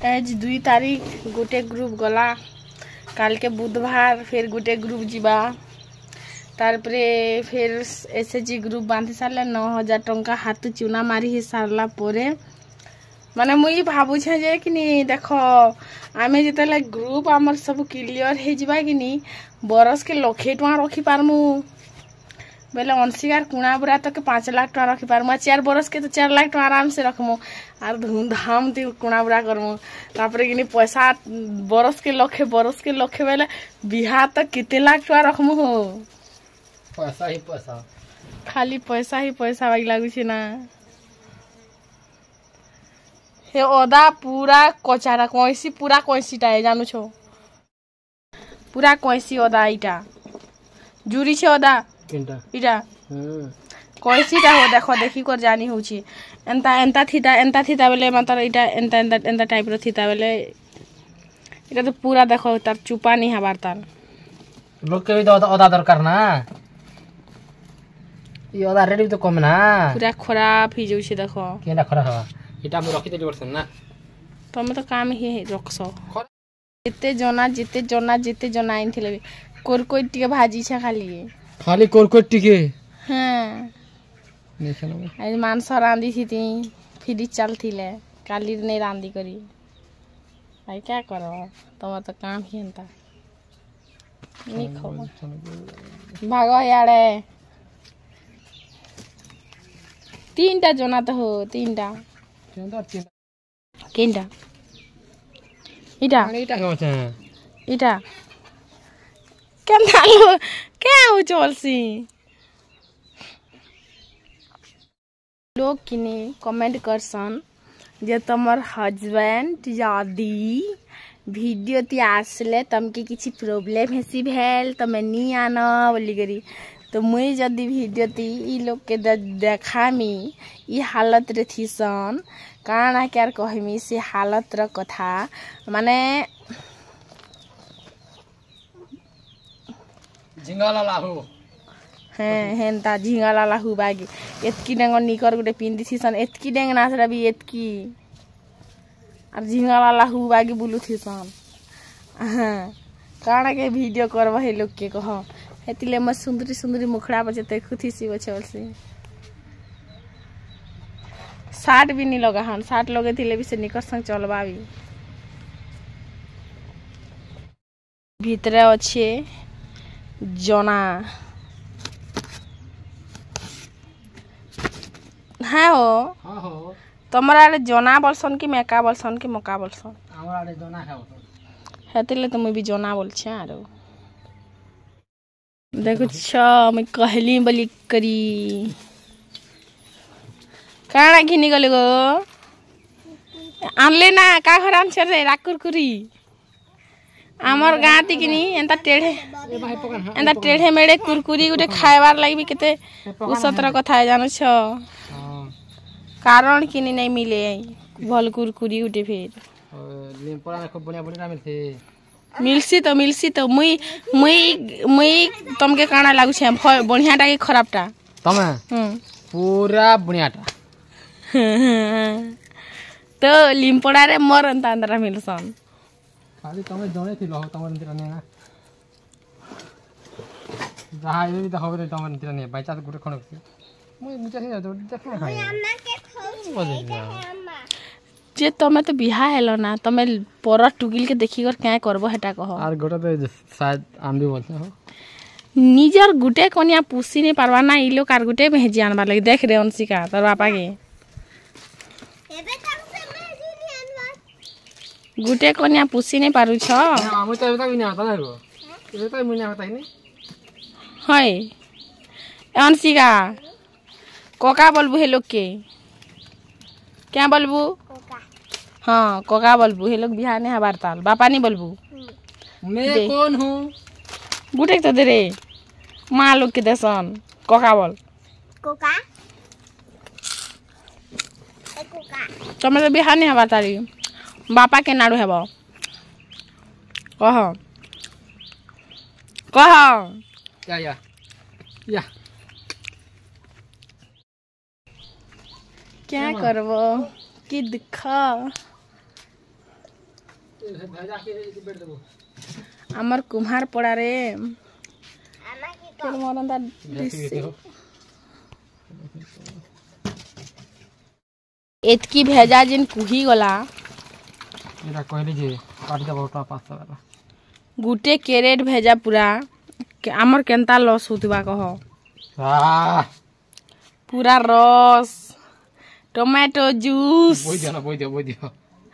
आज 2 तारीख गोटे ग्रुप गला काल के बुधवार फिर गोटे ग्रुप जीवा तारपरे फिर एसएचजी ग्रुप बांधि सारे 9000 टंका हाथ चूना मारी सारला परे माने मुई भाबुछे जे कि नी देखो आमे जतले ग्रुप आमर सब क्लियर हे जिबा कि नी बरस के लक्षे टका रखी पारमु बेले अनसिकार कुणा बुरा तक 5 लाख टका रखी पारमु 4 बरस के तो 4 लाख टका आराम से रखमु आर धूमधाम ती कुणा बुरा करमु तापरे कि नी पैसा बरस के लक्षे बेले बिहा तक किते लाख टका रखमु हो पैसा ही पैसा खाली पैसा ही पैसा बाकी लागु छी ना हे ओदा पूरा कोचारा कोइसी पूरा कोइसीटा है जानु छो पूरा कोइसी ओदा इटा जुरी छे ओदा किंटा इटा कोइसीटा हो देखो देखी कर जानी होची एंता थीता बेले मतलब इटा एंता टाइप रो थीता बेले इटा तो पूरा देखो तार चुपा नहीं हबार तार लोग के भी तो ओदा दरकार ना ये ओदा रेडी तो कम ना पूरा खराब ही जाउछे देखो केना खराब हवा इटा हम रखी देली बरसन ना तमे तो काम ही रखसो जिते जना इन थिले कोरकोट टिके भाजी छे खाली कोरकोट टिके हां देखलो आज मांस रांदी थी फिर चल थिले काली नहीं रांदी करी भाई क्या करो तुम तो काम ही हंता नहीं खो भागो यारे 3टा जना तो हो 3टा केंटा इटा केंटा लो क्या हो चलसी लोग किने कमेंट करसन जे तमर हस्बैंड यदि वीडियो ती आसले तमके किछि प्रॉब्लम हेसी भेल तमे नी आना बोली करी तो मुई जदी वीडियो ती ई लोग के देखामी ई हालत रे थीसन काना क्यार कहमी से हालत र कथा माने झिंगाला लाहू हेंता झिंगाला लाहू बागी एतकी डेंग निकर गुटे पिंदी थीसन एतकी डेंग नासरा भी एतकी और झिंगाला लाहू बागी बुलु थीसन काना के वीडियो करबा हे लोग के कह हेतिले म सुंदरी मुखड़ा बचे देखु थी सी बचे से 60 भी नहीं लगा हन 60 लगे थिले भी से निकर संग चलबा भी भीतरे अच्छे जना हाँ हो तमरा रे जना बोलसन कि मेका बोलसन कि मका बोलसन हमरा रे जना है हेतिले तो मैं भी जना बोल छे आरो देखो मैं कहली बली करी काना घिनी गले गो आनले ना का खराम छे रे राकुरकुरी आमर गाती किनी एंता टेढ़े मेढ़े कुरकुरी गुटे खाइबार लागि भी केते उसतर कथा है जानो छ कारण किनी नहीं मिले भल कुरकुरी गुटे फिर लिमपरा में खूब बढ़िया बढ़िया मिलसी तो मुई तुमके काना लागु छे बढ़ियाटा कि खराबटा तमे पूरा बढ़ियाटा तो लिमपड़ा रे मोर अंता अंदर मिलसन खाली तमे जणे थिलो तमर अंदर ने ना जहा ये भी तो होबे तमर अंदर ने बाइचा गुटे खण मुई मुचा से देख ना खाई अम्मा के खाऊ जे तमे तो बिहा हेलो ना तमे पर टुगिल के देखि कर क्या करबो हेटा कहो आर गोटा तो शायद आम भी बोलते हो निजर गुटे कोनिया पुसी नहीं पारवा ना ई लोग आर गुटे भेजी आनबा लगे देख रे अंशिका तोर पापा के एबे कम से भेजी नहीं आनबा गुटे कोनिया पुसी नहीं पारु छ हम तो एबे नहीं आता ना गो एबे तो मुने आता ही नहीं हाय अंशिका कोका बोलबू हे लोग के क्या बोलबू हाँ कोका बोलबू हे लोग बिहार ने हबार ताल बापा नहीं बोलबू मैं कौन हूँ गुटे तो दे रे माँ लोग के देसन कोका बोल कोका तुम तो बिहार नहीं हबार तारी बापा के नाड़ू हेबो कह या क्या करबो कि दिखा आमर कुम्हार पड़ा रे मरंदा एतकी भेजा जिन कुही गला एरा कहली जे काट दे बहुत 500 वाला गुटे कैरेट भेजा पूरा आमर केनता लॉस होतबा कह पूरा रस टोमेटो जूस बोई दियो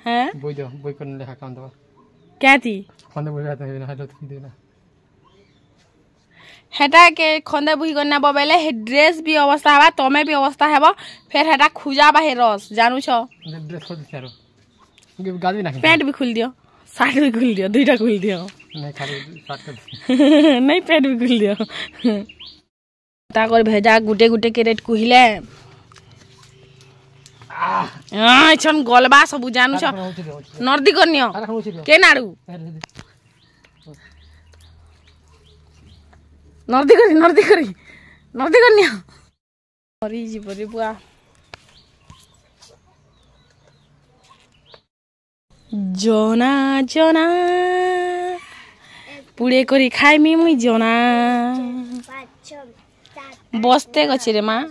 हैं बोई करने लेखा काम दवा क्या थी खंदे बोई रहता है ना हाथ की देना हेटा के खंदे बुही करना बबेले हे ड्रेस भी अवस्था हवा तमे भी अवस्था हेबो फिर हेटा खुजा बा हे रस जानू छ ड्रेस खोल चारो गादी ना पैंट भी खुल दियो शर्ट भी खुल दियो दुईटा खुल दियो नहीं खाली शर्ट कर नहीं पैंट भी खुल दियो ता कर भेजा गुटे गुटे कैरेट कुहिले छन गलबा सब जानू छ नर्दी करनियो के नाडू नर्दी करनियो मरी जीव रे बुआ जना जना पुड़े करी खाइमी मुई जना बसते गछि रे माँ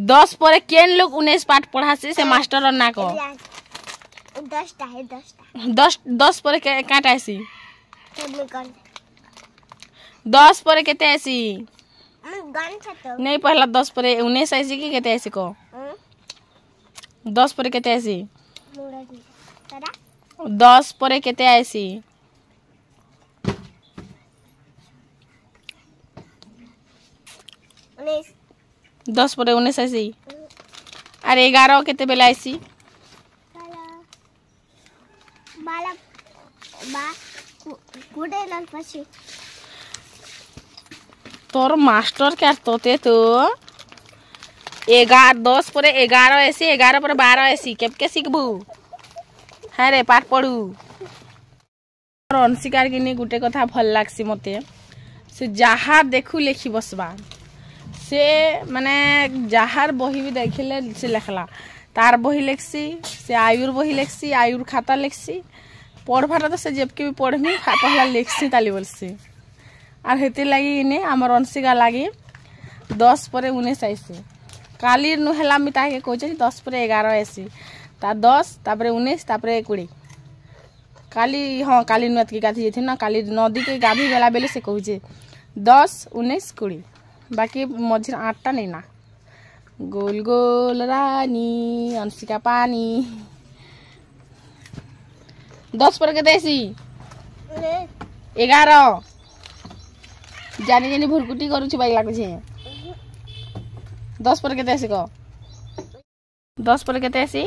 10 पर केन लोग 19 पाठ पढ़ासी से मास्टर ना को 10 पर काटा ऐसी 10 पर केते ऐसी नहीं पहला 10 पर 19 ऐसी की केते ऐसी को 10 पर केते ऐसी 10 पर केते ऐसी 10 पर 19 ऐसी अरे 11 केते बेला ऐसी तोर मास्टर क्या तोते तो 10 पर 11 ऐसी 11 पर 12 ऐसी केबके सिखबू है रे पाठ पढ़ू अंशिकार कि गुटे कथा भल लागसी मते से जहाँ देखू लेखी बसबा से माने जहार बही भी देखिले से लेखला तार बही लेखसी से आयुर बही लेखसी आयुर खाता लेखसी पढ़वार तो से जबकि भी पढ़मी पहला लेखसी ताली बोलसी और हेती लगी इने आमर अंशिका लगी 10 पर 19 ऐसी काली नुहेला मिता के कहते 10 पर 11 ऐसी ता 10 तापरे 19 तापरे 20 काली हाँ काली नुआत की गाधी थी ना काली नदी के गाधी गला बेले से कहूचे 10 19 20 बाकी मझे 8टा नहीं ना गोल गोल रानी अंशिका पानी 10 पर केते ऐसी 11 जानी जानी भुरकुटी करू बाई लागुचे 10 पर केते ऐसी को 10 पर केते ऐसी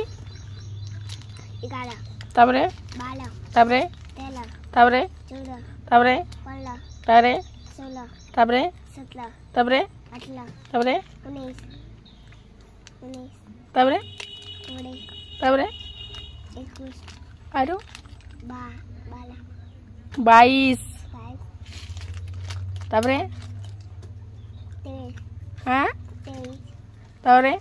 11 ताबरे 12 ताबरे 13 ताबरे 14 ताबरे 15 ताबरे 16 ताबरे 17 ताबरे 18 ताबरे 19 ताबरे 20 ताबरे 21 आरो 22 ताबरे 23 हाँ 23 ताबरे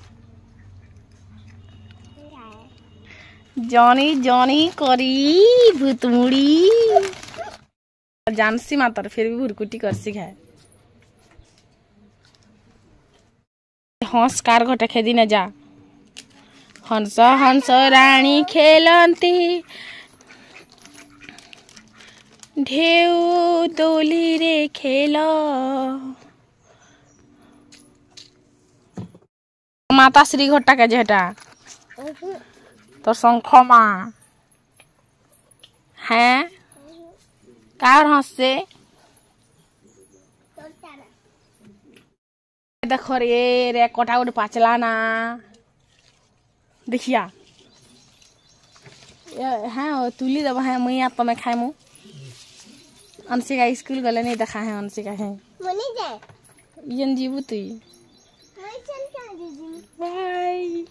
जॉनी जॉनी करी भूतमुड़ी जानसी मातर फिर भी भुरकुटी कर सिखाए हंस कार घटे खेदी न जा हंस हंस रानी खेलती ढेउ दोली रे खेल माता श्री घटा के जेटा तो शंख माँ हैं कार हंससे देखो रे कोटा गोटे पाचला ना देखिया हाँ तुली दबा है मुई आप में खाए मु अंशिका स्कूल गले नहीं देखा है अंशिका है ये जीवू तुई बाय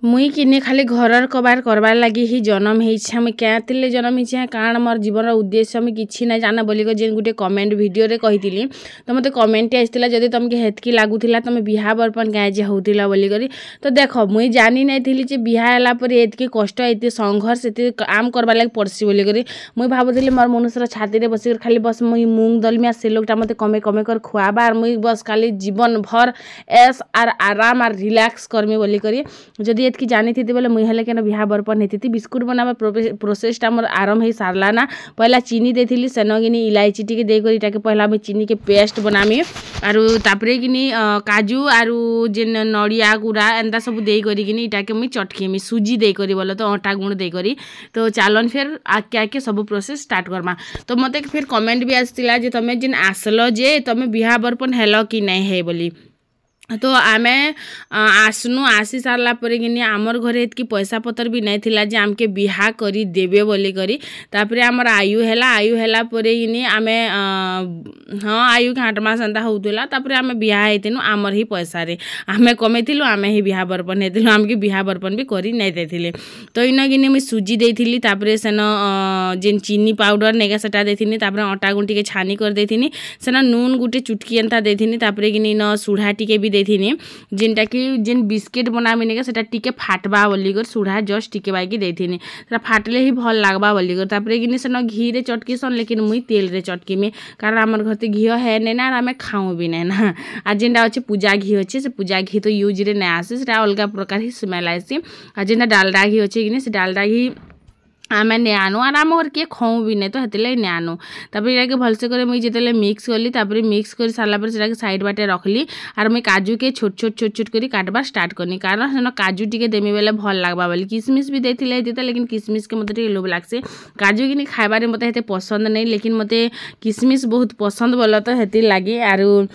मुई किने खाली घरर कबार करबार लगी ही जन्म होइछे मुई क्या जन्म होइछे काण मोर जीवन उद्देश्य मुई किछि ना जाना बोली जेन गुटे कमेंट वीडियो रे कहितिली तो मते कमेंट आइसतिला जदि तुमके हेतकी लागुथिला तुम बिहा बरपन गाय जे होतिला बोली करी तो देखो मुई जानी नै थिली जे बिहा हला पर एतकी कष्ट एते संघर्ष एते काम करबा लाग पड़सी बोली करी मुई भाबुथिली मोर मनुष्यर छाती रे बसी खाली बस मुई मूंग दलमिया से लोकटा मते कमे कमे कर खुआबा और मुई बस खाली जीवन भर ऐस आर आराम आर रिलैक्स करमी बोली करी जदि कि जानी थी बोले मुई हेले केन बिहा बरपन हेती बिस्कुट बनावा प्रोसेसटा मोर आरंभ हो सारला ना पहला चीनी देथिली सेनगिनी इलायची टिके दे करी टाके पहला मैं चीनी के पेस्ट बनामी आरु तापरे किनी काजू आरु जेन नड़िया गुड़ा एंता सब दे करी किनी इटाके मुई चटकीमी सूजी दे करी बोले तो आटा गुण दे करी तो चालन फिर आके आके सब प्रोसेस स्टार्ट करमा तो मते फिर कमेंट भी आसतिला जे तमे जेन आसलो जे तमे बिहा बरपन हेलो कि नै हे बोली तो आमे आसनु आसी सारला परे किनी आमर घरे एतकी पैसा पतर भी नहीं थिला जे आमके बिहा करी देबे बोली करी तापरे आमर आयु हेला परे किनी आमे हाँ आयु के 8 मास एंता होउतला तापरे आमे बिहा हेतिनु आमर ही पैसा रे आमे कमेथिलु आमे ही बिहा बरपन हेतिलु आमके बिहा बरपन भी करी नहीं देथिले तो इना किनी मैं सूजी देथिली तापरे सेन जेन चीनी पाउडर नेगा सेटा देथिनी तापरे आटा गुंटी के छानी कर देथिनी सेन नून गुटे चुटकी एंता देथिनी तापरे किनी न सुढ़ा टिके भी देथिनी जेनटा कि जेन बिस्किट बनामी नेगा सेटा टिके फाटबा बोली कर सुढ़ा जस्ट टिके बाकी देथिनी सेटा फाटले ही भल लागबा बोली कर तापरे किनी सेन घी रे चटकी सन लेकिन मुई तेल रे चटकी में कारण हमर घरते घी है नै ना आमे खाऊ भी नै ना आ जेनटा अछि पूजा घी अछि से पूजा घी तो यूज रे नै आसे सेटा अलगा प्रकार ही स्मेल आसी आ जेनटा डालडा घी अछि किनी से डालडा घी आमे ने आनु और आम घर किए खाऊ भी नहीं तो हेतिले ने आनु तापर इराके भलसे करे मुई जेतेले मिक्स करली तापर मिक्स कर सारला पर सेटाके साइड बाटे रखली और मुई काजू के छोट छोट करी काटबा स्टार्ट करनी कारण सेन काजू टिके देमी बेले भल लागबा बोली किसमिस भी देथिले देता लेकिन किसमिस के मते टिके लोभ लागसे काजू किनी खाइबारे मते हेते पसंद नहीं लेकिन मते किसमिस बहुत पसंद बोला तो हेति लागी आरु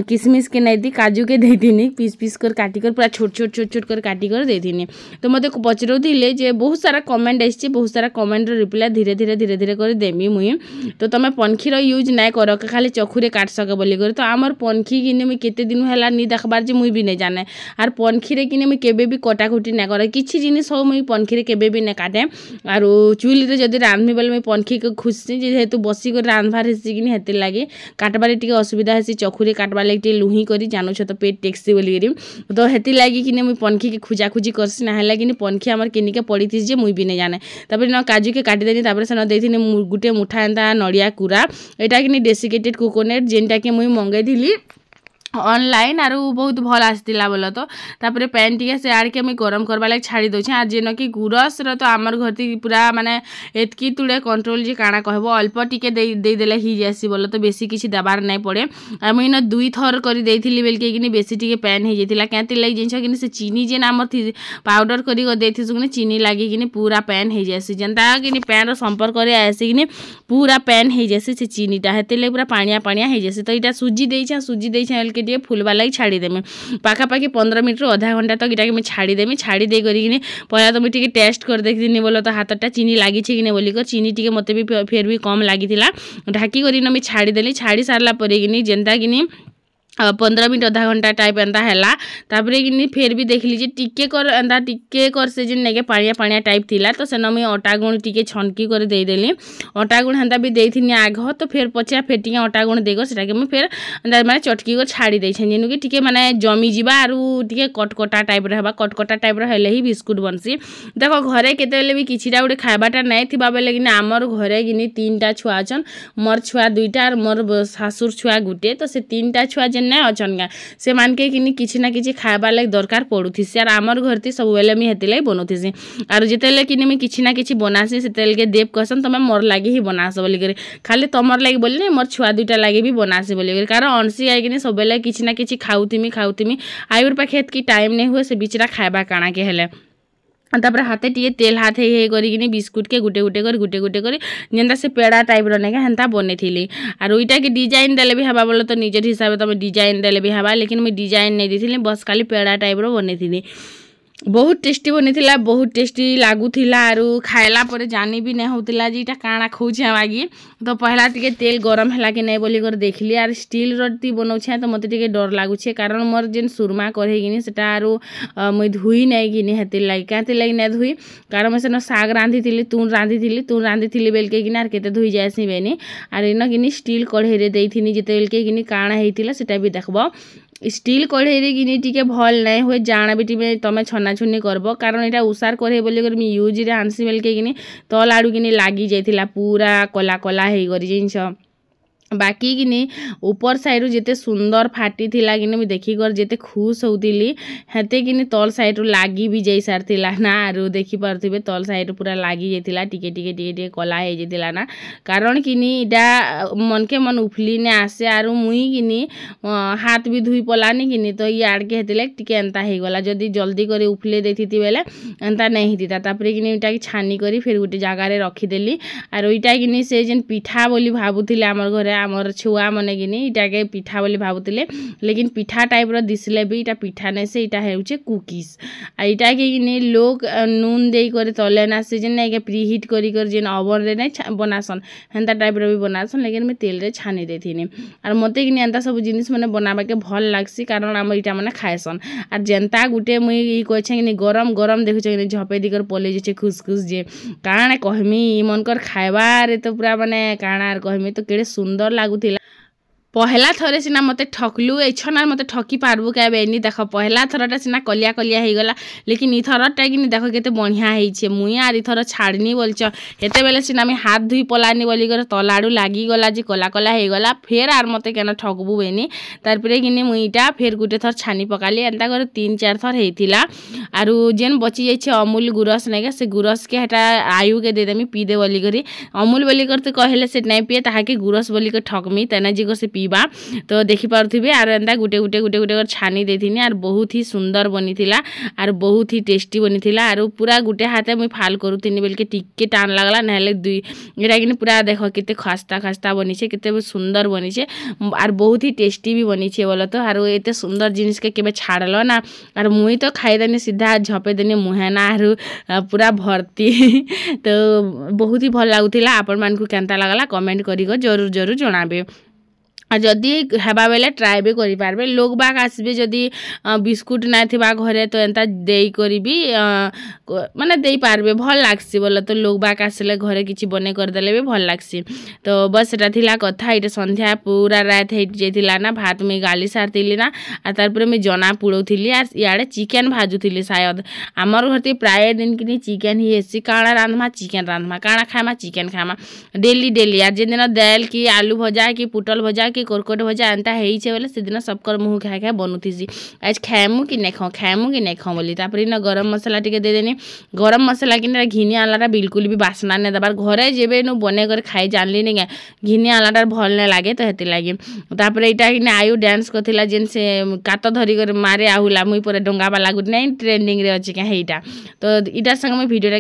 किसमिस के नहीं दी काजू के देथिनी पीस पीस कर काटी कर पूरा छोट छोट कर काटी कर देथिनी तो मते पचरौथिले जे बहुत सारा कमेंट आइछि बहुत सारा कमेंट रिप्लाई धीरे धीरे कर देमी मुई तो तमे पनखीर यूज नाय कर खाली चखुरे काट सके बोली कर तो आमर पनखी किने मुई केते दिन हैला नी देखबार जे मुई भी नै जाने आर पनखीरे किने मुई केबे भी कटाकुटी ना करे किछि जिनिस हो मुई पनखीरे केबे भी नै काटे आरो चुली रे जदी रांधमी बोले मुई पनखी के खुशी जेहेतु बसी कर रांधबार हेसी किने हेते लागी काटबारे टिके असुविधा हेसी चखुरे काटबा लागि टिके लुही करी जानु छ तो पेट टेक्सी बोली करी तो हेति लागी किने मुई पनखी के खुजा खुजी करसी ना हैला किने पनखी हमर किनिके पड़ीथि जे मुई भी नै जाने तापर न काजू के काटी देनी तापर सेन देथिनी गुटे मुठा एंता नड़िया कुरा एटा कि डेसिकेटेड कोकोनट जेनटा कि मुई मंगाई दिली ऑनलाइन आरु बहुत भल आसतिला बोल तो तापर पैन टिके से आड़ के मुई गरम करबा लाग छाड़ी दउछे आ जेन कि गुरस रो तो आमर घरती पूरा माने एतकी तुड़े कंट्रोल जे काना कहबो अल्प टिके दे देले ही जैसी बोल तो बेसी किछि दबार नै पड़े आ मुई न दुई थर करी देथिली बेल के किनी बेसी टिके पैन हे जेतिला केति लाग जिंस किनी से चीनी जे नाम थी पाउडर करी देथि सुने चीनी लागी किनी पूरा पैन हे जैसी जनता किनी पैन रो संपर्क करे आसी किनी पूरा पैन हे जैसी से चीनीटा हेतेले पूरा पानिया हे जैसी तो इटा सूजी देइछा के टे फुलवा लगी छाड़ी देमी पाखापाखि 15 मिनट रो आधा घंटा तक इटा के छाड़ी देमी छाड़ी दे करी किनी पहला तो मुई टेस्ट कर देखिनी बोलो तो हाथटा चीनी लागी छै किने बोली कर चीनी टिके मते भी फेर भी कम लागिथिला ढाकी करी न मी छाड़ी देली छाड़ी सारला परे किनी जेंता किनी 15 मिनट आधा घंटा टाइप एंता हैला तापरे किनी फेर भी देख लीजिए टिके कर से जिन नेके पानिया टाइप थिला तो सेन मी आटा गुण टिके छनकी कर दे देली आटा गुण हेंता भी देथिनी आग तो फेर पछिया फेटिया आटा गुण देकर सेटा के मी फेर माने चटकी कर छाड़ी दै छै जेनु कि टिके माने जमी जिबा आरु टिके कटकटा टाइप रहबा कटकटा टाइप रहले ही बिस्कुट बनसी देखो घरे केतेले भी किछिटा उडे खाइबाटा नै थिबा बेले किनी हमर घरे किनी 3टा छुआ अछन मोर छुआ 2टा और मोर सासुर छुआ गुटे तो से 3टा छुआ नै अछन गा से मान के किनी किछि ना किछि खाइबा लाग दरकार पडुथिसी आर हमर घरती सब बेले मी हेतिले बनोथिसी आर जेतेले किनी मी किछि ना किछि बनासी सेतेल के देव कहसन तमे मोर लागी ही बनास बोली करे खाली तमर लागी बोली नै मोर छुआ 2टा लागी भी बनासी बोली करे कारण अनसी आइ किनी सब बेले किछि ना किछि खाउतिमी आयुर पाखे की टाइम नै हुए से बिचरा खाइबा काना के हेले तापर हाथे टिके तेल हाथ हे करी बिस्कुट के गुटे गुटे कर जेंता से पेड़ा टाइप रो नेका हेंता बनेथिली आर ओइटा के डिजाइन देले भी हबा बोलो तो निजर हिसाब तमे डिजाइन देले भी हबा लेकिन मैं डिजाइन नै दिथिली बस खाली पेड़ा टाइप रो बनेथिली बहुत टेस्टी बनी थिला, बहुत टेस्टी लागुथिला आरु खाइला पर जानी भी नहीं होतिला जे इटा काଣା खौछे आगी। तो पहला टिके तेल गरम हैला कि नहीं बोली कर देखली आर स्टील रोटी बनाउछे तो मते टिके डर लागुछे कारण मोर जेन सुरमा करे गिनी सेटा आरु मुई धुई नहीं गिनी हेति लागि काते लागि नहीं धुई कारण मैं सेन साग रांधी थिली बेल के गिनार केते धुई जायसी बेनी आर इन गिनी स्टील कढ़ाई रे देइथिनी जेते बेल के गिनी काଣା हेतिला सेटा भी देखबो। स्टील कढ़ाई रे गिनी टिके भल नहीं हुए जाना बेटी में तमें छना छुनी करब कारण यहाँ उषार कढ़ाई बोली कर यूज रे आनसी बेल के गिनी तल आड़ू गिनी लगी जाइथिला पूरा कला कला हे गरी जिनस बाकी गिनी ऊपर साइड जेते सुंदर फाटी थिला गिनी मैं देखी कर जेते खुश होतिली हेते गिनी तल साइड लागी भी जाई सारथिला ना आरु देखि पारथिबे तल साइड पूरा लागी जाइथिला टिके टिके टिके टिके कला हे जाइथिला ना कारण किनी इडा मन के मन उफली ने आसे आरु मुई गिनी हाथ भी धुई पलानी गिनी तो याड के हेतिले टिके एंता हे गला जदी जल्दी करे उफले देथिति बेले एंता नहीं हितिता तापरे गिनी इटा की छानी करी फिर गुटे जगह रे रखी देली आरु इटा गिनी से जेन पिठा बोली भाबुथिले हमर घरे आमर छुआ मने गिनी इटा के पिठा बोली भाबुतिले लेकिन पिठा टाइप रो दिसले भी इटा पिठा नै से इटा हेउचे कुकीज आ इटा के गिनी लोग नून देई करे तले ना से जेन नै के प्री हीट करी कर जेन ओवन रे नै बनासन हेंता टाइप रो भी बनासन लेकिन मैं तेल रे छानी देथिनी आर मते गिनी एंता सब जिनिस माने बनाबा के भल लागसी कारण हम इटा माने खायसन आर जेंता गुटे मुई ई कहछे गिनी गरम गरम देखु गिनी झपे दिकर पले जे खुसखुस जे काणे कहमी मन कर खाइबा रे तो पूरा माने काणार कहमी तो केडे सुंदर लागुथिला। पहला थरे सिना मते ठकलु एछना मते ठकी पारबु के बेनी देख पहला थरटा सिना कलिया कलिया हे गला लेकिन ई थरटा गिनी देख केते बढ़िया हेइछे मुई आर ई थर छाड़नी बोलछ हेते बेले सिना मैं हाथ धुई पलानी बोली कर तलाडू लागी गला जे कला कला हे गला फेर आर मते केना ठकबु बेनी तारपरे गिनी मुईटा फेर गुटे थर छानी पकाली एंता कर 3-4 थर हेतिला आरु जेन बची जाइछे अमूल गुरस नेगे से गुरस के हटा आयु के दे देमी पी दे बोली करी अमूल बोली करते कहले से नहीं पिए ताहा के गुरस बोली कर ठकमी तना जी को से पीबा तो देखि पारथिबे आर एंता गुटे गुटे गुटे गुटे कर छानी देथिनी आर बहुत ही सुंदर बनी थिला आर बहुत ही टेस्टी बनी थिला आर पूरा गुटे हाथे मुई फाल करूथिनी बेल के टिके टान लागला नहले दुई एटा किनी पूरा देखो केते खस्ता खस्ता बनी छे केते सुंदर बनी छे आर बहुत ही टेस्टी भी बनी छे बोलो तो आर एते सुंदर जिनिस के केबे छाड़लो ना आर मुई तो खाई देनी सीधा झपे देनी मुहेना आर पूरा भर्ती तो बहुत ही भल लागुथिला आपण मान को केनता लागला कमेंट करी को जरूर जरूर जणाबे जदि हेबा बेले ट्राए भी करि पारबे लोग बाग आसबे जदि बिस्कुट ना थिबा घरे तो एंता देई करी भी माने देई पारबे भल लागसी बोले तो लोग बाग आसले घरे किछि बने कर देले भी भल लागसी तो बस एटा थिला कथा इटे संध्या पूरा रात हेट जेथिला ना भात में गाली सारतिली ना आ तारपरे में जना पुड़ौथिली आ याडे चिकन भाजुथिली शायद हमर घरती प्राय दिन किनी चिकन ही हेसी काणा रांधमा चिकन रांधमा काणा खामा चिकन खामा डेली डेली आ जे दिन दाल की आलू भजा की पुटल भजा की कोरकोट भजा एंता हेइछे बोले से दिन सबकर मुँह खाए खाए बनुथीसी आज खाएमु कि नहीं खाऊ बोली तापर न गरम मसला टिके दे देनी गरम मसला कि घिनी आलाटा बिल्कुल भी बासना नहीं दबार घरे जेबे नु बने कर खाई जानली नहीं घिनी आलाटा भल नहीं लगे तो हेती लगे तापर एटा कि आयु डांस करथिला जेन से कात धरी कर मारे आहुला मुई पर डंगा वाला गुड नहीं ट्रेंडिंग रे अछि के हेइटा तो इटार संग मैं वीडियो